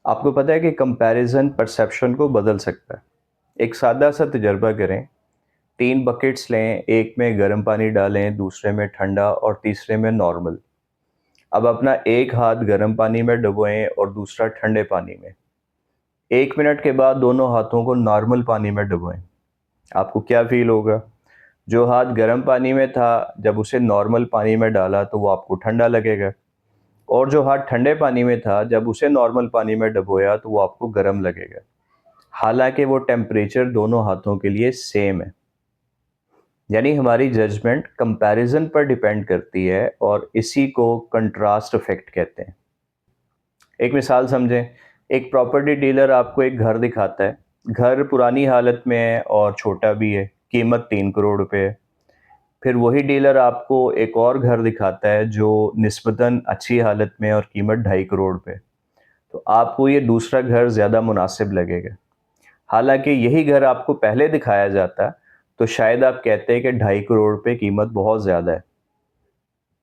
आपको पता है कि कंपैरिजन परसेप्शन को बदल सकता है। एक सादा सा तजर्बा करें। 3 बकेट्स लें, एक में गर्म पानी डालें, दूसरे में ठंडा और तीसरे में नॉर्मल। अब अपना एक हाथ गर्म पानी में डुबोएं और दूसरा ठंडे पानी में। 1 मिनट के बाद दोनों हाथों को नॉर्मल पानी में डुबोएं। आपको क्या फील होगा? जो हाथ गर्म पानी में था, जब उसे नॉर्मल पानी में डाला तो वो आपको ठंडा लगेगा, और जो हाथ ठंडे पानी में था, जब उसे नॉर्मल पानी में डुबोया तो वो आपको गर्म लगेगा। हालांकि वो टेम्परेचर दोनों हाथों के लिए सेम है। यानी हमारी जजमेंट कंपैरिजन पर डिपेंड करती है, और इसी को कंट्रास्ट इफेक्ट कहते हैं। एक मिसाल समझें। एक प्रॉपर्टी डीलर आपको एक घर दिखाता है। घर पुरानी हालत में है और छोटा भी है, कीमत 3 करोड़ रुपए है। फिर वही डीलर आपको एक और घर दिखाता है जो निस्बतन अच्छी हालत में है और कीमत 2.5 करोड़ पे। तो आपको ये दूसरा घर ज़्यादा मुनासिब लगेगा। हालांकि यही घर आपको पहले दिखाया जाता तो शायद आप कहते हैं कि 2.5 करोड़ पे कीमत बहुत ज़्यादा है।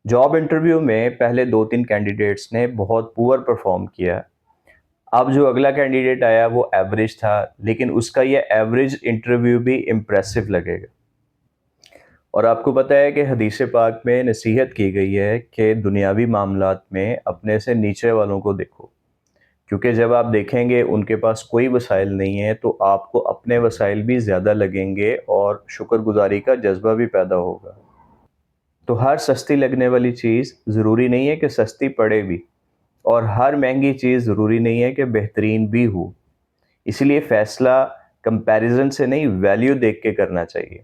जॉब इंटरव्यू में पहले 2-3 कैंडिडेट्स ने बहुत पुअर परफॉर्म किया। अब जो अगला कैंडिडेट आया वो एवरेज था, लेकिन उसका ये एवरेज इंटरव्यू भी इम्प्रेसिव लगेगा। और आपको पता है कि हदीस पाक में नसीहत की गई है कि दुनियावी मामलात में अपने से नीचे वालों को देखो, क्योंकि जब आप देखेंगे उनके पास कोई वसाइल नहीं है तो आपको अपने वसाइल भी ज़्यादा लगेंगे और शुक्रगुजारी का जज्बा भी पैदा होगा। तो हर सस्ती लगने वाली चीज़ ज़रूरी नहीं है कि सस्ती पड़े भी, और हर महंगी चीज़ ज़रूरी नहीं है कि बेहतरीन भी हो। इसलिए फ़ैसला कंपैरिजन से नहीं, वैल्यू देख के करना चाहिए।